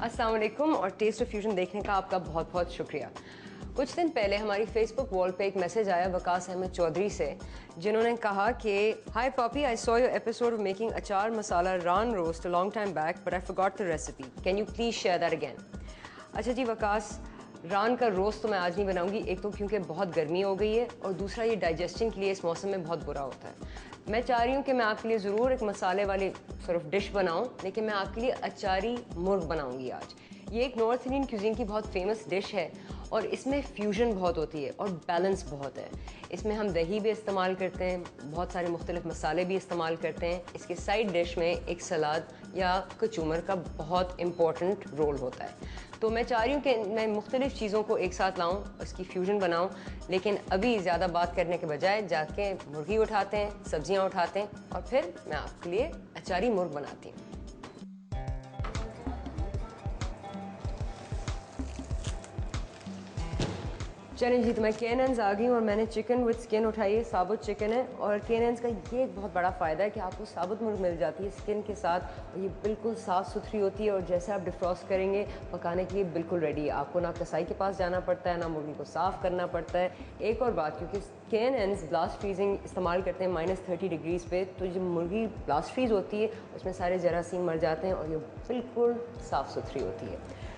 अस्सलाम वालेकुम और टेस्ट ऑफ फ्यूजन देखने का आपका बहुत बहुत शुक्रिया। कुछ दिन पहले हमारी फेसबुक वॉल पे एक मैसेज आया वकास अहमद चौधरी से, जिन्होंने कहा कि hi Poppy, I saw your episode of making achar masala raan roast a long time back but I forgot the recipe, can you please share that again. अच्छा जी वकास, रान का रोस्ट तो मैं आज नहीं बनाऊंगी, एक तो क्योंकि बहुत गर्मी हो गई है और दूसरा ये डाइजेशन के लिए इस मौसम में बहुत बुरा होता है। मैं चाह रही हूँ कि मैं आपके लिए ज़रूर एक मसाले वाली सिर्फ डिश बनाऊँ, लेकिन मैं आपके लिए अचारी मुर्ग बनाऊँगी आज। ये एक नॉर्थ इंडियन क्यूजीन की बहुत फेमस डिश है और इसमें फ्यूजन बहुत होती है और बैलेंस बहुत है। इसमें हम दही भी इस्तेमाल करते हैं, बहुत सारे मुख्तलिफ मसाले भी इस्तेमाल करते हैं। इसके साइड डिश में एक सलाद या कचूमर का बहुत इम्पॉर्टेंट रोल होता है। तो मैं चाह रही हूँ कि मैं मुख्तलिफ चीज़ों को एक साथ लाऊँ, उसकी फ्यूजन बनाऊँ, लेकिन अभी ज़्यादा बात करने के बजाय जाके मुर्गी उठाते हैं, सब्जियाँ उठाते हैं और फिर मैं आपके लिए अचारी मुर्ग बनाती हूँ। चलें जी, तो मैं केनन्स आ गई हूँ और मैंने चिकन विद स्किन उठाई है, साबुत चिकन है। और केनन्स का ये एक बहुत बड़ा फ़ायदा है कि आपको साबुत मुर्ग मिल जाती है स्किन के साथ, और ये बिल्कुल साफ़ सुथरी होती है और जैसे आप डिफ्रॉस्ट करेंगे पकाने के लिए बिल्कुल रेडी है। आपको ना कसाई के पास जाना पड़ता है, ना मुर्गी को साफ़ करना पड़ता है। एक और बात, क्योंकि केनन्स ब्लास्ट फ्रीजिंग इस्तेमाल करते हैं -30 डिग्रीज़ पे, तो जब मुर्गी ब्लास्ट फ्रीज होती है उसमें सारे जरासीम मर जाते हैं और ये बिल्कुल साफ़ सुथरी होती है।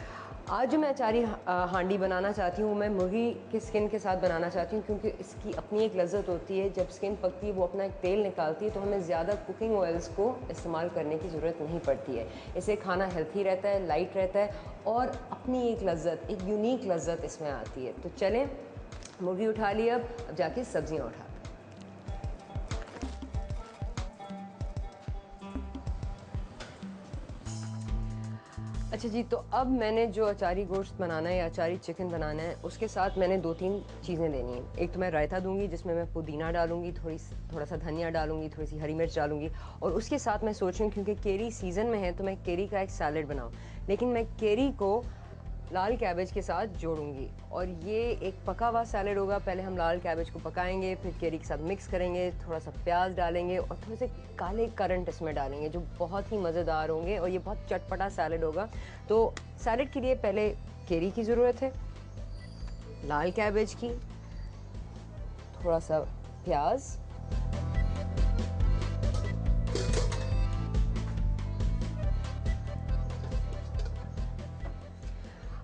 आज जो मैं अचारी हांडी बनाना चाहती हूँ, मैं मुर्गी के स्किन के साथ बनाना चाहती हूँ, क्योंकि इसकी अपनी एक लज्जत होती है। जब स्किन पकती है वो अपना एक तेल निकालती है, तो हमें ज़्यादा कुकिंग ऑयल्स को इस्तेमाल करने की ज़रूरत नहीं पड़ती है। इससे खाना हेल्थी रहता है, लाइट रहता है और अपनी एक लज्जत, एक यूनिक लज्जत इसमें आती है। तो चलें, मुर्गी उठा ली, अब जाके सब्जियाँ उठा। अच्छा जी, तो अब मैंने जो अचारी गोश्त बनाना है या अचारी चिकन बनाना है, उसके साथ मैंने 2-3 चीज़ें लेनी हैं। एक तो मैं रायता दूंगी जिसमें मैं पुदीना डालूंगी, थोड़ा सा धनिया डालूंगी, थोड़ी सी हरी मिर्च डालूंगी। और उसके साथ मैं सोच रही हूँ क्योंकि केरी सीज़न में है तो मैं केरी का एक सैलेड बनाऊँ, लेकिन मैं केरी को लाल कैबेज के साथ जोड़ूंगी। और ये एक पका हुआ सैलेड होगा। पहले हम लाल कैबेज को पकाएंगे, फिर केरी के साथ मिक्स करेंगे, थोड़ा सा प्याज डालेंगे और थोड़े से काले करंट इसमें डालेंगे जो बहुत ही मज़ेदार होंगे और ये बहुत चटपटा सैलेड होगा। तो सैलेड के लिए पहले केरी की ज़रूरत है, लाल कैबेज की, थोड़ा सा प्याज,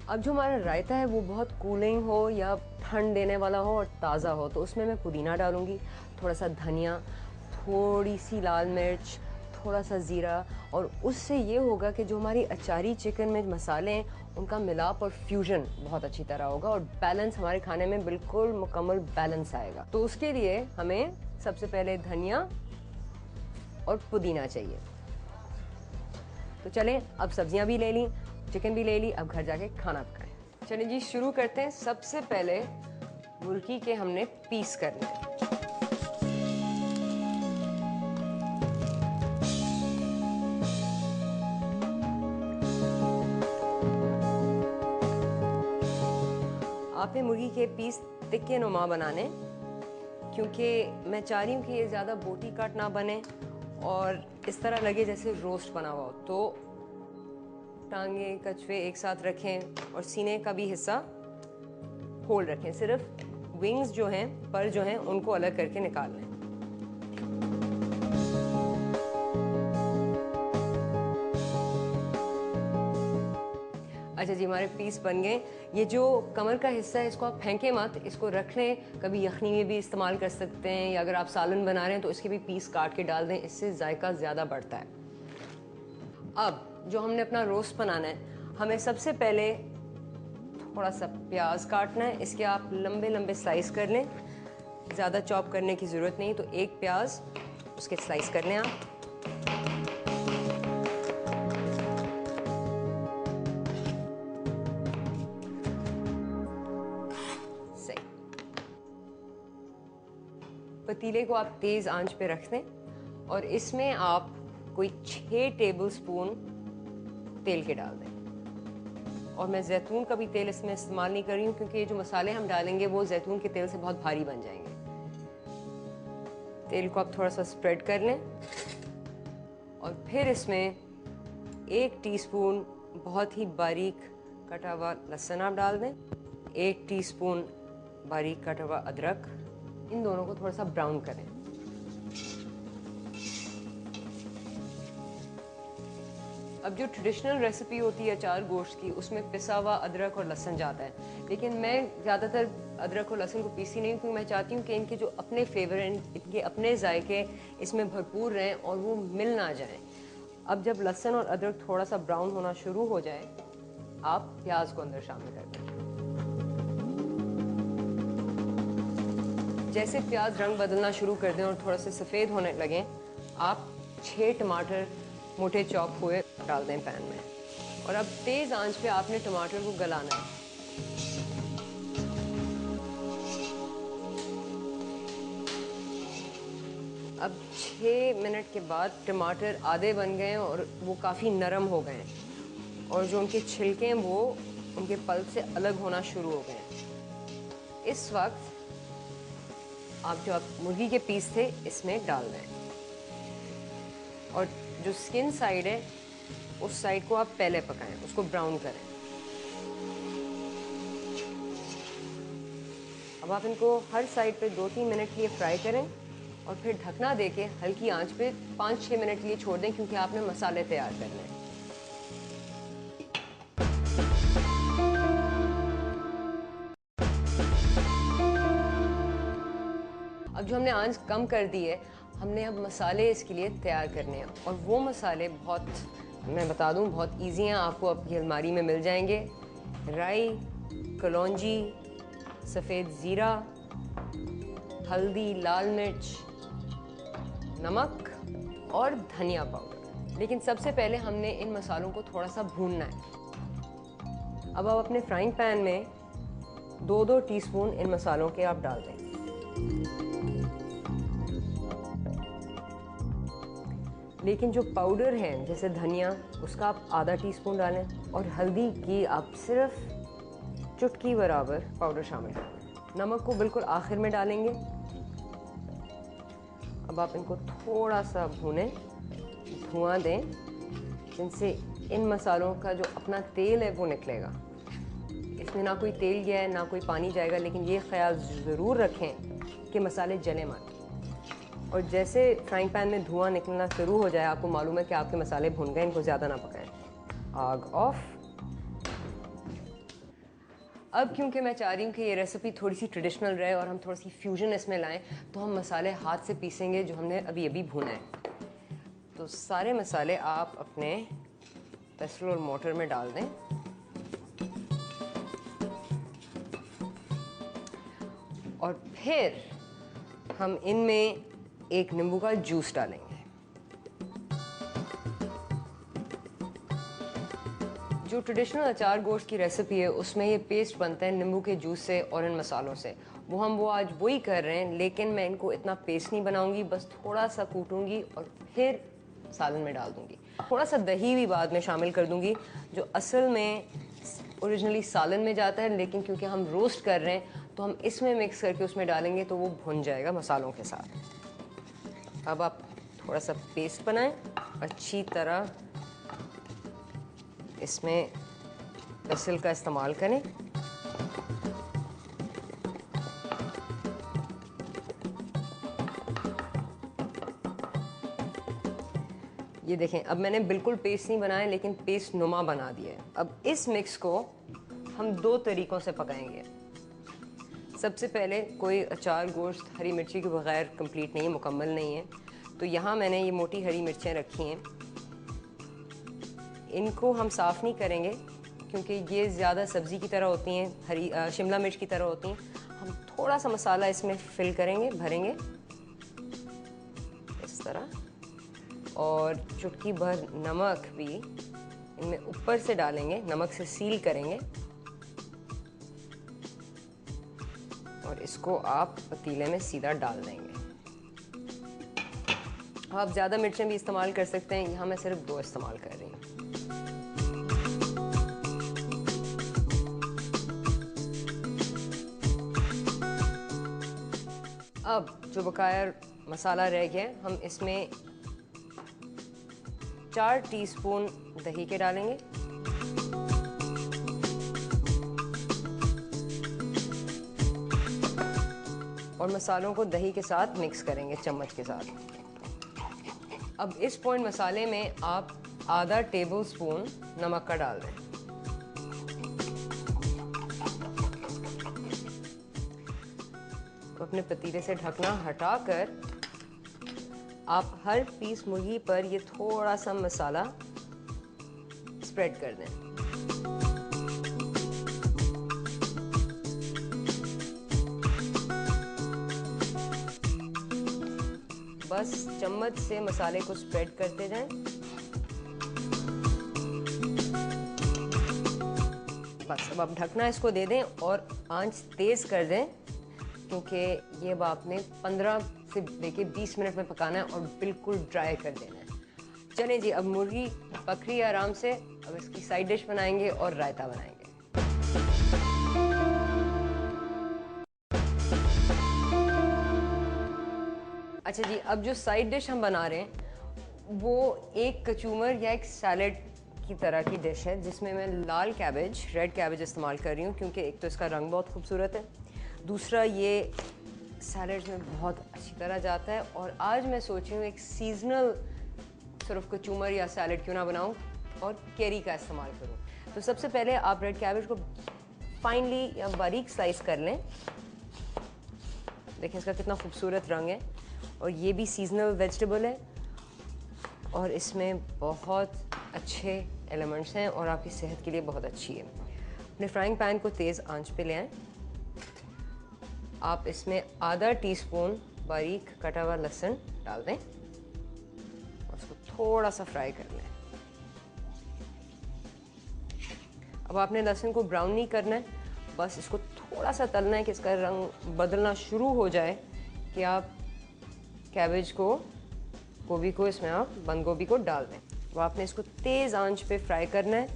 अब जो हमारा रायता है वो बहुत कूलिंग हो या ठंड देने वाला हो और ताज़ा हो, तो उसमें मैं पुदीना डालूंगी, थोड़ा सा धनिया, थोड़ी सी लाल मिर्च, थोड़ा सा ज़ीरा। और उससे ये होगा कि जो हमारी अचारी चिकन में मसाले हैं उनका मिलाप और फ्यूजन बहुत अच्छी तरह होगा और बैलेंस हमारे खाने में बिल्कुल मुकम्मल बैलेंस आएगा। तो उसके लिए हमें सबसे पहले धनिया और पुदीना चाहिए। तो चलें, अब सब्जियां भी ले ली, चिकन भी ले ली, अब घर जाके खाना पकाएं। चलिए जी, शुरू करते हैं। सबसे पहले मुर्गी के हमने पीस करने हैं। आपने मुर्गी के पीस तिक्के नुमा बनाने, क्योंकि मैं चाह रही हूँ कि ये ज़्यादा बोटी काट ना बने और इस तरह लगे जैसे रोस्ट बना हुआ हो। तो टांगे कछुए एक साथ रखें और सीने का भी हिस्सा होल रखें, सिर्फ विंग्स जो हैं, पर जो हैं, उनको अलग करके निकाल लें। अच्छा जी, हमारे पीस बन गए। ये जो कमर का हिस्सा है इसको आप फेंकें मत, इसको रख लें, कभी यखनी में भी इस्तेमाल कर सकते हैं या अगर आप सालन बना रहे हैं तो इसके भी पीस काट के डाल दें, इससे जायका ज़्यादा बढ़ता है। अब जो हमने अपना रोस्ट बनाना है, हमें सबसे पहले थोड़ा सा प्याज काटना है। इसके आप लंबे लंबे स्लाइस कर लें, ज़्यादा चॉप करने की ज़रूरत नहीं। तो एक प्याज उसके स्लाइस कर लें आप। सही, पतीले को आप तेज़ आंच पे रख दें और इसमें आप कोई 6 टेबलस्पून तेल के डाल दें। और मैं जैतून का भी तेल इसमें इस्तेमाल नहीं कर रही हूँ, क्योंकि ये जो मसाले हम डालेंगे वो जैतून के तेल से बहुत भारी बन जाएंगे। तेल को आप थोड़ा सा स्प्रेड कर लें और फिर इसमें 1 टीस्पून बहुत ही बारीक कटा हुआ लहसुन आप डाल दें, 1 टीस्पून बारीक कटा हुआ अदरक। इन दोनों को थोड़ा सा ब्राउन करें। अब जो ट्रेडिशनल रेसिपी होती है अचार गोश्त की, उसमें पिसा हुआ अदरक और लहसुन जाता है, लेकिन मैं ज़्यादातर अदरक और लहसुन को पीसी नहीं, क्योंकि मैं चाहती हूँ कि इनके जो अपने फ्लेवर हैं, इनके अपने जायके इसमें भरपूर रहें और वो मिल ना जाएं। अब जब लहसुन और अदरक थोड़ा सा ब्राउन होना शुरू हो जाए, आप प्याज को अंदर शामिल कर दें। जैसे प्याज रंग बदलना शुरू कर दें और थोड़ा से सफ़ेद होने लगें, आप 6 टमाटर मोटे चॉप हुए डाल दें पैन में। और अब तेज़ आंच पे आपने टमाटर को गलाना है। अब 6 मिनट के बाद टमाटर आधे बन गए हैं और वो काफ़ी नरम हो गए हैं, और जो उनके छिलके हैं वो उनके पल्प से अलग होना शुरू हो गए हैं। इस वक्त आप जो मुर्गी के पीस थे इसमें डाल दें, और जो स्किन साइड है उस साइड को आप पहले पकाएं, उसको ब्राउन करें। अब आप इनको हर साइड पे 2-3 मिनट के लिए फ्राई करें और फिर ढकना देके हल्की आंच पे 5-6 मिनट के लिए छोड़ दें, क्योंकि आपने मसाले तैयार करने हैं। अब जो हमने आंच कम कर दी है, हमने अब मसाले इसके लिए तैयार करने हैं, और वो मसाले बहुत, मैं बता दूं, बहुत इजी हैं, आपको आपकी अलमारी में मिल जाएंगे। राई, कलौंजी, सफ़ेद ज़ीरा, हल्दी, लाल मिर्च, नमक और धनिया पाउडर। लेकिन सबसे पहले हमने इन मसालों को थोड़ा सा भूनना है। अब आप अपने फ्राइंग पैन में 2-2 टीस्पून इन मसालों के आप डाल दें। लेकिन जो पाउडर है जैसे धनिया, उसका आप आधा टीस्पून डालें, और हल्दी की आप सिर्फ चुटकी बराबर पाउडर शामिल करें। नमक को बिल्कुल आखिर में डालेंगे। अब आप इनको थोड़ा सा भूनें, धुआं दें, जिनसे इन मसालों का जो अपना तेल है वो निकलेगा। इसमें ना कोई तेल गया है ना कोई पानी जाएगा, लेकिन ये ख्याल ज़रूर रखें कि मसाले जले मत। और जैसे फ्राइंग पैन में धुआं निकलना शुरू हो जाए, आपको मालूम है कि आपके मसाले भुन गए, इनको ज़्यादा ना पकाएं। आग ऑफ। अब क्योंकि मैं चाह रही हूँ कि ये रेसिपी थोड़ी सी ट्रेडिशनल रहे और हम थोड़ी सी फ्यूजन इसमें लाएं, तो हम मसाले हाथ से पीसेंगे जो हमने अभी अभी भुना है। तो सारे मसाले आप अपने पेस्टल और मोटर में डाल दें, और फिर हम इनमें एक नींबू का जूस डालेंगे। जो ट्रेडिशनल अचार गोश्त की रेसिपी है उसमें ये पेस्ट बनता है नींबू के जूस से और इन मसालों से। वो आज वही कर रहे हैं, लेकिन मैं इनको इतना पेस्ट नहीं बनाऊंगी, बस थोड़ा सा कूटूंगी और फिर सालन में डाल दूंगी। थोड़ा सा दही भी बाद में शामिल कर दूंगी, जो असल में ओरिजिनली सालन में जाता है, लेकिन क्योंकि हम रोस्ट कर रहे हैं तो हम इसमें मिक्स करके उसमें डालेंगे तो वो भुन जाएगा मसालों के साथ। अब आप थोड़ा सा पेस्ट बनाएं, अच्छी तरह इसमें पेस्टल का इस्तेमाल करें। ये देखें, अब मैंने बिल्कुल पेस्ट नहीं बनाया, लेकिन पेस्ट नुमा बना दिया है। अब इस मिक्स को हम 2 तरीक़ों से पकाएंगे। सबसे पहले, कोई अचार गोश्त हरी मिर्ची के बगैर कंप्लीट नहीं है, मुकम्मल नहीं है, तो यहाँ मैंने ये मोटी हरी मिर्चें रखी हैं। इनको हम साफ़ नहीं करेंगे क्योंकि ये ज़्यादा सब्ज़ी की तरह होती हैं, हरी शिमला मिर्च की तरह होती हैं। हम थोड़ा सा मसाला इसमें फिल करेंगे, भरेंगे इस तरह, और चुटकी भर नमक भी इनमें ऊपर से डालेंगे, नमक से सील करेंगे, और इसको आप पतीले में सीधा डाल देंगे। आप ज़्यादा मिर्चें भी इस्तेमाल कर सकते हैं, यहाँ मैं सिर्फ 2 इस्तेमाल कर रही हूँ। अब जो बकाया मसाला रह गया, हम इसमें 4 टीस्पून दही के डालेंगे, और मसालों को दही के साथ मिक्स करेंगे चम्मच के साथ। अब इस पॉइंट मसाले में आप आधा टेबल स्पून नमक का डाल दें। अपने पतीले से ढकना हटाकर आप हर पीस मुर्गी पर ये थोड़ा सा मसाला स्प्रेड कर दें। बस चम्मच से मसाले को स्प्रेड करते जाएं। बस अब आप ढकना इसको दे दें और आंच तेज़ कर दें, क्योंकि ये अब आपने 15 से लेके 20 मिनट में पकाना है और बिल्कुल ड्राई कर देना है। चलें जी, अब मुर्गी पक रही है आराम से। अब इसकी साइड डिश बनाएंगे और रायता बनाएंगे। अच्छा जी, अब जो साइड डिश हम बना रहे हैं वो एक कचूमर या एक सैलेड की तरह की डिश है, जिसमें मैं लाल कैबेज, रेड कैबेज इस्तेमाल कर रही हूँ, क्योंकि एक तो इसका रंग बहुत खूबसूरत है, दूसरा ये सैलेड में बहुत अच्छी तरह जाता है। और आज मैं सोच रही हूँ एक सीजनल सिर्फ कचूमर या सैलेड क्यों ना बनाऊँ और केरी का इस्तेमाल करूँ। तो सबसे पहले आप रेड कैबेज को फाइनली या बारीक स्लाइस कर लें। देखें इसका कितना खूबसूरत रंग है, और ये भी सीजनल वेजिटेबल है और इसमें बहुत अच्छे एलिमेंट्स हैं और आपकी सेहत के लिए बहुत अच्छी है। अपने फ्राइंग पैन को तेज़ आंच पे ले आएं। आप इसमें आधा टीस्पून बारीक कटा हुआ लहसुन डाल दें और उसको थोड़ा सा फ्राई कर लें। अब आपने लहसुन को ब्राउन नहीं करना है, बस इसको थोड़ा सा तलना है कि इसका रंग बदलना शुरू हो जाए कि आप कैबेज को, गोभी को, इसमें आप बंद गोभी को डाल दें। वो आपने इसको तेज़ आंच पे फ्राई करना है,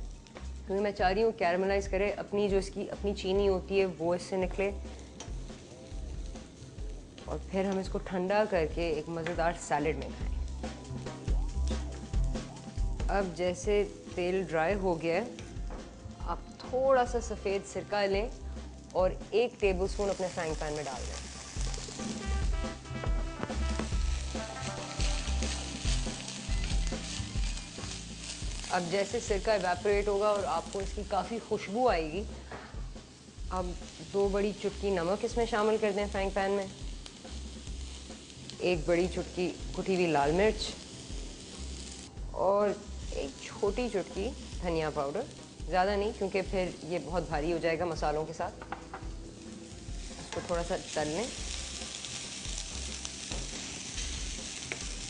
क्योंकि मैं चाह रही हूँ कैरमलाइज करे, अपनी जो इसकी अपनी चीनी होती है वो इससे निकले, और फिर हम इसको ठंडा करके एक मज़ेदार सैलेड में खाएं। अब जैसे तेल ड्राई हो गया है, आप थोड़ा सा सफ़ेद सिरका लें और 1 टेबलस्पून अपने फ्राइंग पैन में डाल दें। अब जैसे सिरका इवेपोरेट होगा और आपको इसकी काफ़ी खुशबू आएगी, अब 2 बड़ी चुटकी नमक इसमें शामिल कर दें फ्राइंग पैन में, 1 बड़ी चुटकी कुटी हुई लाल मिर्च और 1 छोटी चुटकी धनिया पाउडर। ज़्यादा नहीं, क्योंकि फिर ये बहुत भारी हो जाएगा मसालों के साथ। इसको थोड़ा सा तल लें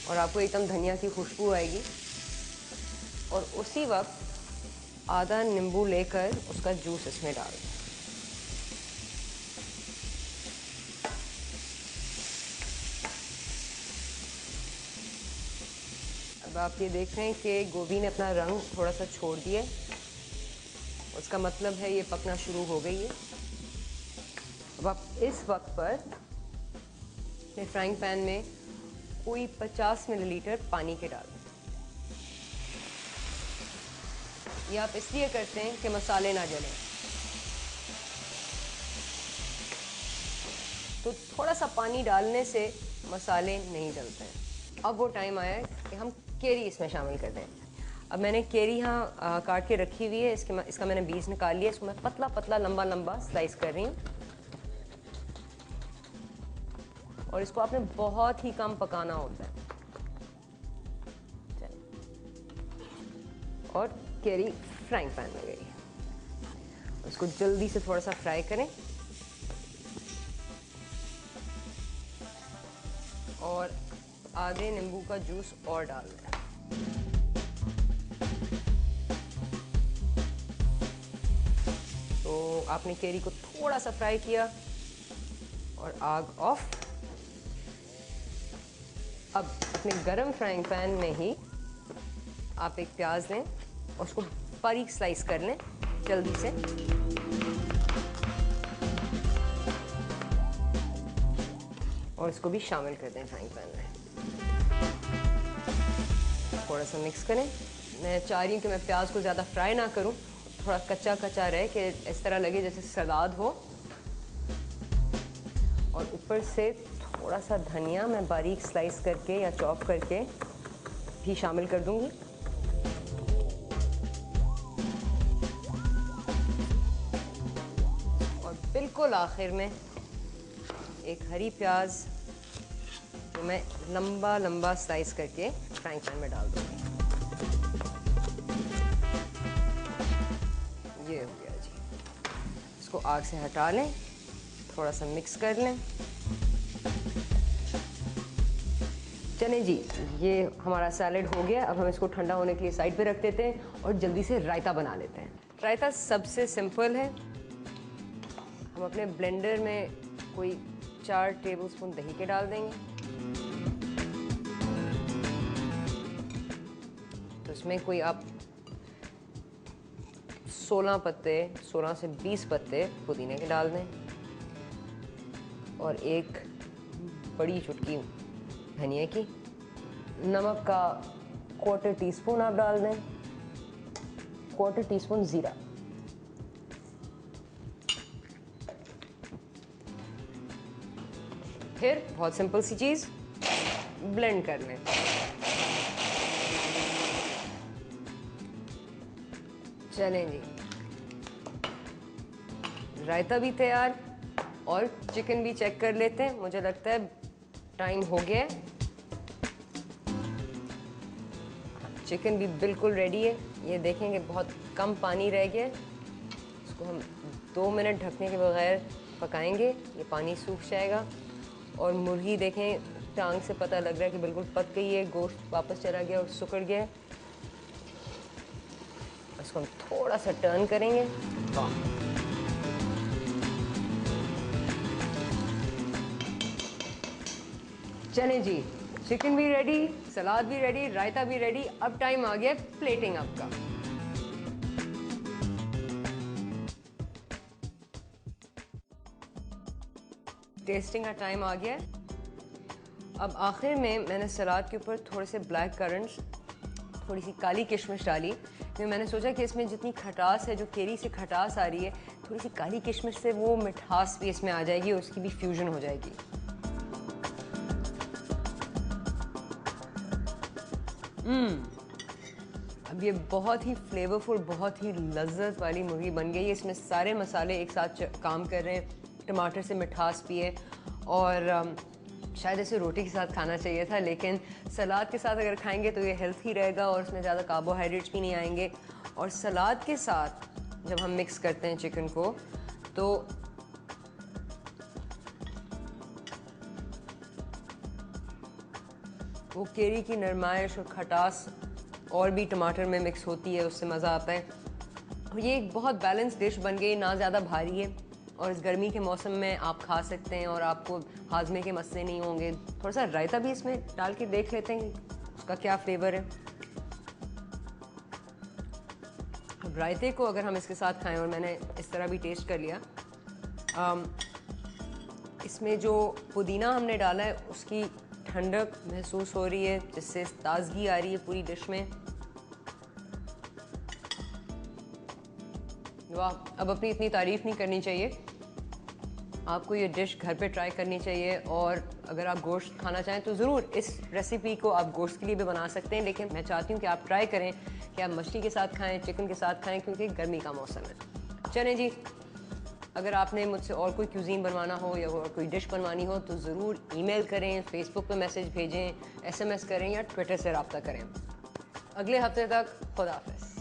और आपको एकदम धनिया की खुशबू आएगी। और उसी वक्त आधा नींबू लेकर उसका जूस इसमें डाल दें। अब आप ये देख रहे हैं कि गोभी ने अपना रंग थोड़ा सा छोड़ दिया है, उसका मतलब है ये पकना शुरू हो गई है। अब आप इस वक्त पर अपने फ्राइंग पैन में कोई 50 मिलीलीटर पानी के डाल दें। ये आप इसलिए करते हैं कि मसाले ना जलें। तो थोड़ा सा पानी डालने से मसाले नहीं जलते हैं। अब वो टाइम आया है कि हम केरी इसमें शामिल कर दें। अब मैंने केरी यहाँ काट के रखी हुई है, इसका मैंने बीज निकाल लिया। इसको मैं पतला पतला लंबा लंबा स्लाइस कर रही हूँ, और इसको आपने बहुत ही कम पकाना होता है। और केरी फ्राइंग पैन में गई, उसको जल्दी से थोड़ा सा फ्राई करें और आधे नींबू का जूस और डाल दें। तो आपने केरी को थोड़ा सा फ्राई किया और आग ऑफ। अब अपने गरम फ्राइंग पैन में ही आप एक प्याज लें और उसको बारीक स्लाइस कर लें जल्दी से। और इसको भी शामिल कर दें फ्राइंग पैन में। थोड़ा सा मिक्स करें। मैं चाह रही हूँ कि मैं प्याज को ज़्यादा फ्राई ना करूँ, थोड़ा कच्चा कच्चा रहे कि इस तरह लगे जैसे सलाद हो। और ऊपर से थोड़ा सा धनिया मैं बारीक स्लाइस करके या चॉप करके भी शामिल कर दूंगी। और बिल्कुल आखिर में एक हरी प्याज जो मैं लंबा लंबा स्लाइस करके फ्राइंग पैन में डाल दूंगी। ये हो गया जी। इसको आग से हटा लें, थोड़ा सा मिक्स कर लें। चलें जी, ये हमारा सैलेड हो गया। अब हम इसको ठंडा होने के लिए साइड पे रख देते हैं और जल्दी से रायता बना लेते हैं। रायता सबसे सिंपल है। हम अपने ब्लेंडर में कोई 4 टेबलस्पून दही के डाल देंगे। तो इसमें कोई आप 16 पत्ते, 16 से 20 पत्ते पुदीने के डाल दें और एक बड़ी चुटकी धनिया की। नमक का 1/4 टीस्पून आप डाल दें, 1/4 टीस्पून ज़ीरा, फिर बहुत सिंपल सी चीज़, ब्लेंड कर लें। चलें जी, रायता भी तैयार और चिकन भी चेक कर लेते हैं। मुझे लगता है टाइम हो गया है। चिकन भी बिल्कुल रेडी है। ये देखेंगे बहुत कम पानी रह गया है। इसको हम 2 मिनट ढकने के बगैर पकाएंगे, ये पानी सूख जाएगा। और मुर्गी देखें, टांग से पता लग रहा है कि बिल्कुल पक गई है, गोश्त वापस चला गया और सिकुड़ गया है। इसको हम थोड़ा सा टर्न करेंगे। चलें जी, चिकन भी रेडी, सलाद भी रेडी, रायता भी रेडी। अब टाइम आ गया प्लेटिंग अप का। टेस्टिंग का टाइम आ गया है। अब आखिर में मैंने सलाद के ऊपर थोड़े से ब्लैक करंट्स, थोड़ी सी काली किशमिश डाली, क्योंकि मैंने सोचा कि इसमें जितनी खटास है, जो केरी से खटास आ रही है, थोड़ी सी काली किशमिश से वो मिठास भी इसमें आ जाएगी और उसकी भी फ्यूजन हो जाएगी। अब ये बहुत ही फ्लेवरफुल, बहुत ही लज्जत वाली मुर्गी बन गई है। इसमें सारे मसाले एक साथ काम कर रहे हैं। टमाटर से मिठास भी है और शायद इसे रोटी के साथ खाना चाहिए था, लेकिन सलाद के साथ अगर खाएंगे तो ये हेल्थी रहेगा और उसमें ज़्यादा कार्बोहाइड्रेट्स भी नहीं आएंगे। और सलाद के साथ जब हम मिक्स करते हैं चिकन को, तो वो केरी की नरमाइश और खटास और भी टमाटर में मिक्स होती है, उससे मज़ा आता है। ये एक बहुत बैलेंस डिश बन गई, ना ज़्यादा भारी है और इस गर्मी के मौसम में आप खा सकते हैं और आपको हाजमे के मसले नहीं होंगे। थोड़ा सा रायता भी इसमें डाल के देख लेते हैं उसका क्या फ्लेवर है। अब रायते को अगर हम इसके साथ खाएं, और मैंने इस तरह भी टेस्ट कर लिया, इसमें जो पुदीना हमने डाला है उसकी ठंडक महसूस हो रही है, जिससे ताजगी आ रही है पूरी डिश में। वाह, अब अपनी इतनी तारीफ नहीं करनी चाहिए, आपको ये डिश घर पे ट्राई करनी चाहिए। और अगर आप गोश्त खाना चाहें तो ज़रूर इस रेसिपी को आप गोश्त के लिए भी बना सकते हैं, लेकिन मैं चाहती हूँ कि आप ट्राई करें कि आप मछली के साथ खाएं, चिकन के साथ खाएं, क्योंकि गर्मी का मौसम है। चलें जी, अगर आपने मुझसे और कोई क्यूजीन बनवाना हो या और कोई डिश बनवानी हो तो ज़रूर ईमेल करें, फेसबुक पे मैसेज भेजें, SMS करें या ट्विटर से रब्ता करें। अगले हफ्ते तक खुदा हाफ़िज़।